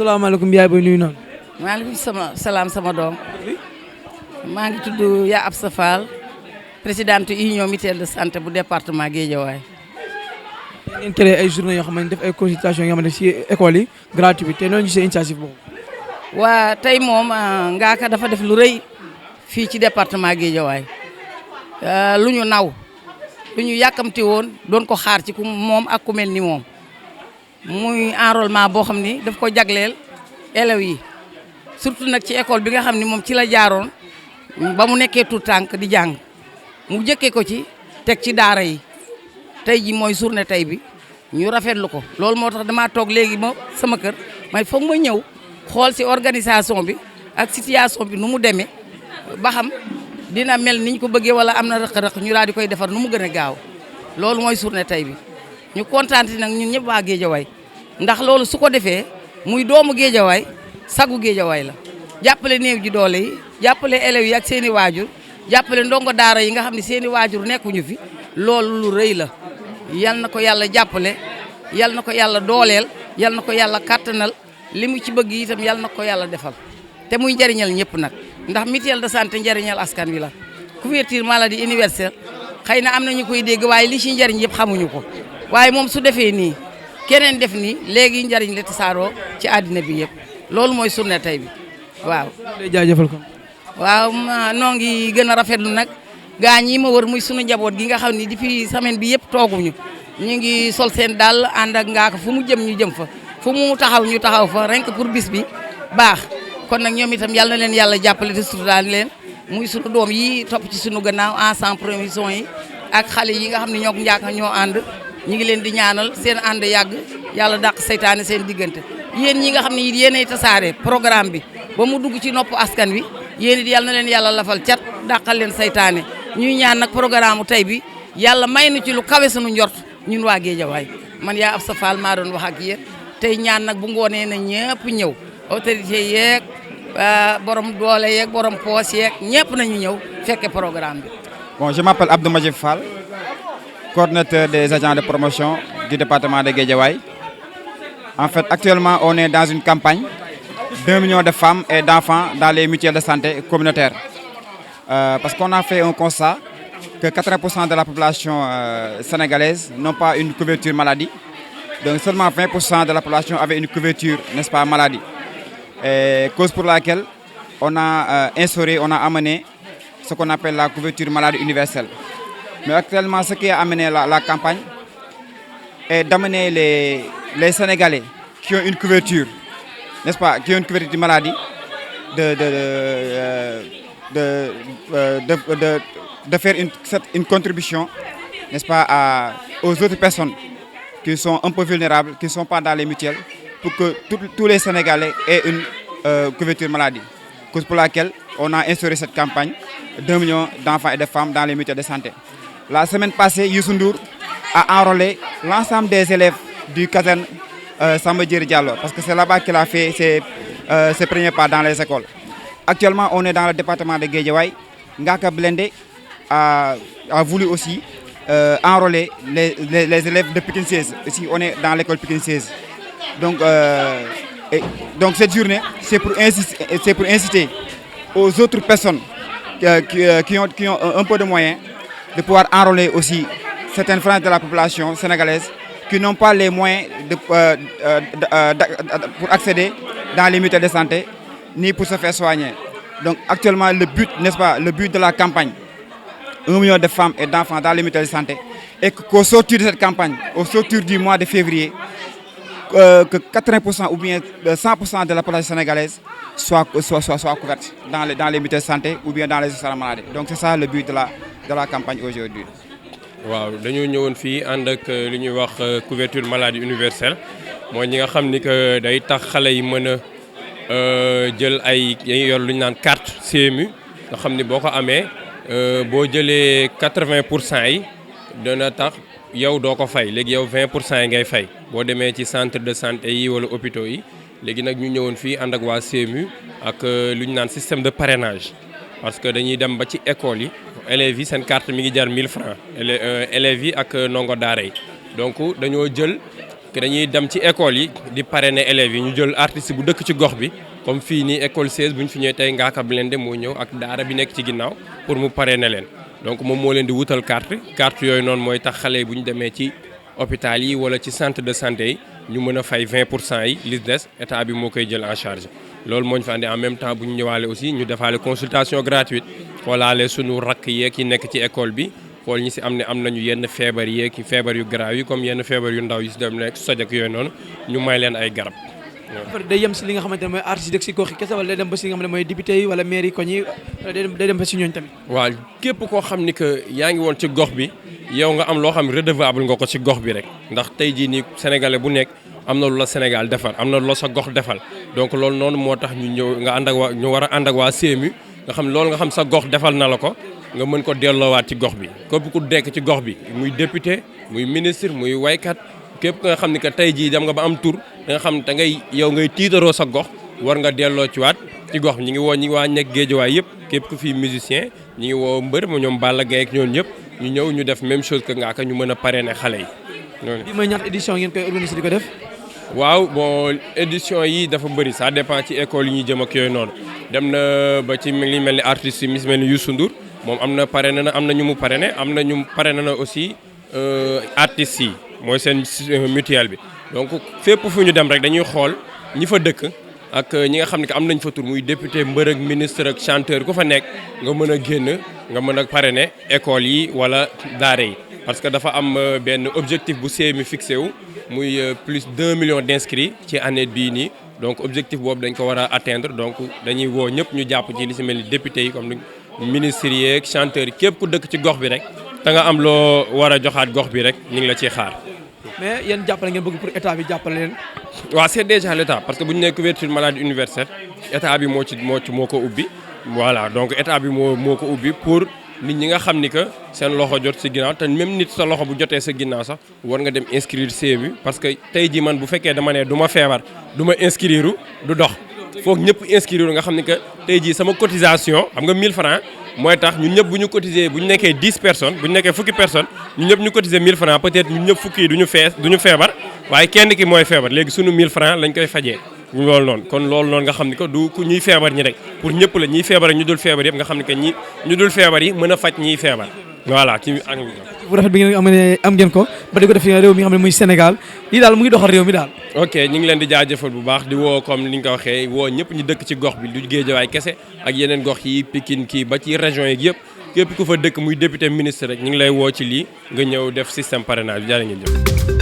salaamaaleykum yaay booy nuyu noonu. maaleykum salaam sama doom. maa ngi tudd Ya Absa Fall présidente union mutuelle de santé bu département Guédiawaye. ngeen créé ay journée yoo xamante def ay consultation yoo xamante si école yi gratuite te noonu gisee initiative boobu. waa tey moom Ngaaka dafa def lu rëy fii ci département Guédiawaye lu ñu naw lu ñu yàkkamti woon doon ko xaar ci ku moom ak ku mel ni moom muy enrôlement boo xam ni daf ko jagleel élèves yi surtout nag ci école bi nga xam ni moom ci la jaaroon ba mu nekkee tout tànk di jàng mu jëkkee ko ci teg ci daara yi tey ji mooy journée tey bi ñu rafetlu ko loolu moo tax damaa toog léegi ma sama kër may foog ma ñëw xool si organisation bi ak situation bi nu mu demee ba xam dina mel niñ ko bëggee wala am na rëq-rëq ñu daal di koy defar nu mu gën a gaaw loolu mooy journée tey bi ñu kontaan nag ñun ñëpp waa Guédiawaye ndax loolu su ko defee muy doomu Guédiawaye sagu Guédiawaye la jàppale néew ji doole yi jàppale élèves yi ak seen i waajur jàppale ndongo daara yi nga xam ne seen i waajur nekkuñu fi loolu lu rëy la yal na ko yàlla jàppale yal na ko yàlla dooleel yal na ko yàlla kattanal li mu ci bëgg itam yal na ko yàlla defal te muy njëriñal ñëpp nag ndax mutuelle de santé njëriñal askan wi la couverture maladie universelle xëy na am na ñu koy dégg waaye li ci njëriñ yëpp xamuñu ko waaye moom su defee nii keneen def nii léegi njëriñ la tasaaroo ci àddina bi yëpp loolu mooy journée tey bi waaw. lay jaajëfal ko. waaw noo ngi gën a rafetlu nag gaañ yi ma wër muy sunu njaboot gi nga xam ni depuis semaine bi yëpp tooguñu ñu ngi sol seen dàll ànd ak Ngaaka fu mu jëm ñu jëm fa fu mu taxaw ñu taxaw fa rien que pour bis bi baax kon nag ñoom itam yàlla na leen yàlla jàppale te suturaal leen muy sunu doom yi topp ci sunu gannaaw ensemble promotion yi ak xale yi nga xam ne ñoo Ngaaka ñoo ànd ñu ngi leen di ñaanal seen ànd yàgg yàlla dàq seytaane seen diggante yéen ñi nga xam ne yéenay tasaare programme bi ba mu dugg ci nopp askan wi yéen it yàlla na leen yàlla lafal cat dàqal leen seytaane ñuy ñaan nag programme tey bi yàlla may nu ci lu kawe sunu njort ñun waa Guédiawaye man yaa Absa Fall maa doon wax ak yéen tey ñaan nag bu ngoonee na ñëpp ñëw autorité yeeg borom doole yeeg borom poos yeeg ñëpp nañu ñëw fekke programme bi. Bon, je m'appelle Abdou Majib Fall, coordinateur des agents de promotion du département de Guédiawaye. En fait, actuellement, on est dans une campagne d'1 million de femmes et d'enfants dans les mutuelles de santé communautaires. Parce qu'on a fait un constat que 80% de la population sénégalaise n'ont pas une couverture maladie. Donc seulement 20% de la population avait une couverture, n'est-ce pas, maladie. Et cause pour laquelle on a instauré, on a amené ce qu'on appelle la couverture maladie universelle. Mais actuellement, ce qui a amené la campagne est d'amener les Sénégalais qui ont une couverture, n'est-ce pas, qui ont une couverture de maladie, de faire une contribution, n'est-ce pas, aux autres personnes qui sont un peu vulnérables, qui ne sont pas dans les mutuelles, pour que tous les Sénégalais aient une couverture maladie. Cause pour laquelle on a instauré cette campagne d'1 million d'enfants et de femmes dans les mutuelles de santé. La semaine passée, Youssou Ndour a enrôlé l'ensemble des élèves du caserne Samba Diéry Diallo, parce que c'est là-bas qu'il a fait ses premiers pas dans les écoles. Actuellement, on est dans le département de Guédiawaye. Ngaaka Blindé a voulu aussi enrôler les élèves de Pikine 16. Ici, on est dans l'école Pikine 16. Donc cette journée, c'est pour inciter aux autres personnes qui ont un peu de moyens de pouvoir enrôler aussi certaines franges de la population sénégalaise qui n'ont pas les moyens pour accéder dans les mutuelles de santé ni pour se faire soigner. Donc actuellement, le but, n'est-ce pas, le but de la campagne, 1 million de femmes et d'enfants dans les mutuelles de santé, et qu'au sortir de cette campagne, au sortir du mois de février, que 80% ou bien 100% de la population sénégalaise soit couverte dans les mutuelles de santé ou bien dans les assurances maladie. Donc c'est ça le but de la campagne aujourd'hui. waaw dañoo ñëwoon fii ànd ak li ñuy wax couverture maladie universelle mooy ñi nga xam ni que day tax xale yi mën a jël ay yor lu ñu naan carte CMU nga xam ni boo ko amee boo jëlee 80% yi dana tax yow doo ko fay léegi yow 20% yi ngay fay boo demee ci centre de santé yi wala hôpitaux yi léegi nag ñu ñëwoon fii ànd ak waa CMU ak lu ñu naan système de parrainage parce que dañuy dem ba ci école yi élèves yi seen carte mi ngi jar 1000 francs élèves yi ak ndongo daara yi donc dañoo jël que dañuy dem ci école yi di parrainer élèves yi ñu jël artiste bu dëkk ci gox bi comme fii nii école 16 bu ñu fi ñëwee tey Ngaaka Blindé moo ñëw ak daara bi nekk ci ginnaaw pour mu parrainer leen donc moom moo leen di wutal carte yooyu noonu mooy tax xale yi bu ñu demee ci hôpital yi wala ci centre de santé yi ñu mën a fay 20% yi li des état bi moo koy jël en charge loolu moo ñu fa andi en même temps bu ñu ñëwaale aussi ñu defaale consultation gratuite xoolaale sunu rakk yeeg yi nekk ci école bi xool ñi si am ne am nañu yenn feebar yeeg feebar yu grave yi comme yenn feebar yu ndaw yi si dem nekk soj ak yooyu noonu ñu may leen ay garab. day yem si li nga xamante ne mooy artiste dëkk si gox yi kese wala day dem ba si li nga xam ne mooy député yi wala maire yi koñ yi wala day dem ba si ñooñu tamit. waaw képp koo xam ni que yaa ngi woon ci gox bi yow nga am loo xam ne redevable nga ko ci gox bi rek ndax tey jii nii sénégalais bu nekk am na lu la Sénégal defal am na lu la sa gox defal donc loolu noonu moo tax ñu ñëw nga ànd ak waa ñu war a ànd ak waa CMU nga xam loolu nga xam sa gox defal na la ko nga mën ko delloowaat ci gox bi képp ku dekk ci gox bi muy député muy ministre muy waykat képp nga xam ni que tey jii dem nga ba am tur da nga xam ne da ngay yow ngay tiitaroo sa gox war nga delloo ci waat ci gox bi ñi ngi waa nekk Géejawaay yëpp képp ku fii musicien ñi ngi woo mbër ma ñoom Balla Gaye ak ñoom ñëpp ñu ñëw ñu def même chose que Ngaaka ñu mën a parrainer xale yi. bii mooy ñaata édition ngeen koy organiser di ko def. waaw bon édition yi dafa bëri ça dépend ci école yi ñuy jëm ak yooyu noonu dem na ba ci li mel ni artistes yi mi mel ni Youssou Ndour moom am na parrainé na am na ñu mu parrainé am na ñu parrainé na aussi artistes yi mooy seen mutuelle bi donc fépp fu ñu dem rek dañuy xool ñi fa dëkk ak ñi nga xam ne que am nañ fa tur muy député mbër ak ministre ak chanteur ku fa nekk nga mën a génn nga mën a parrainer école yi wala daara yi parce que dafa am benn objectif bu CMU fixé wu muy plus 2 millions d'inscrits ci année bii nii donc objectif boobu dañ ko war a atteindre donc dañuy woo ñëpp ñu jàpp ci li si mel ni député yi comme ministres yi ak chanteurs yi képp ku dëkk ci gox bi rek te nga am loo war a joxaat gox bi rek ñu ngi la ciy xaar. mais yéen jàppale ngeen bëgg pour état bi jàppale leen. waaw c'est déjà l'état parce que bu ñu nee couverture maladie universelle état bi moo ko ubbi voilà donc état bi moo ko ubbi pour. nit ñi nga xam ni que seen loxo jot si ginnaaw te même nit sa loxo bu jotee sa ginnaaw sax war nga dem inscrire CMU parce que tey jii man bu fekkee dama ne du ma feebar du ma inscrire du dox foog ñëpp inscrire nga xam ni que tey jii sama cotisation xam nga 1000 francs mooy tax ñun ñëpp bu ñu cotiser bu ñu nekkee 10 personnes bu ñu nekkee fukki personnes ñun ñëpp ñu cotiser 1000 francs peut-être ñun ñëpp fukki yi du ñu feebar waaye kenn ki mooy feebar léegi sunu 1000 francs lañ koy fajee. loolu noonu kon loolu noonu nga xam ni que du ku ñuy feebar ñi rek pour ñëpp la ñiy feebar ak ñu dul feebar yëpp nga xam ni que ñu dul feebar yi mën a faj ñiy feebar voilà ci bu rafet bi ngeen am ngeen ko ba di ko def réew mi nga xam ne muy Sénégal lii daal mu ngi doxal réew mi daal. ok ñu ngi leen di jaajëfal bu baax di woo comme ni nga ko waxee woo ñëpp ñu dëkk ci gox bi du Géejawaay kese ak yeneen gox yi Pikine kii ba ci région yi yëpp képp ku fa dëkk muy député ministre rek ñu ngi lay woo ci lii nga ñëw def système parrainage bi jërë ngeen jëf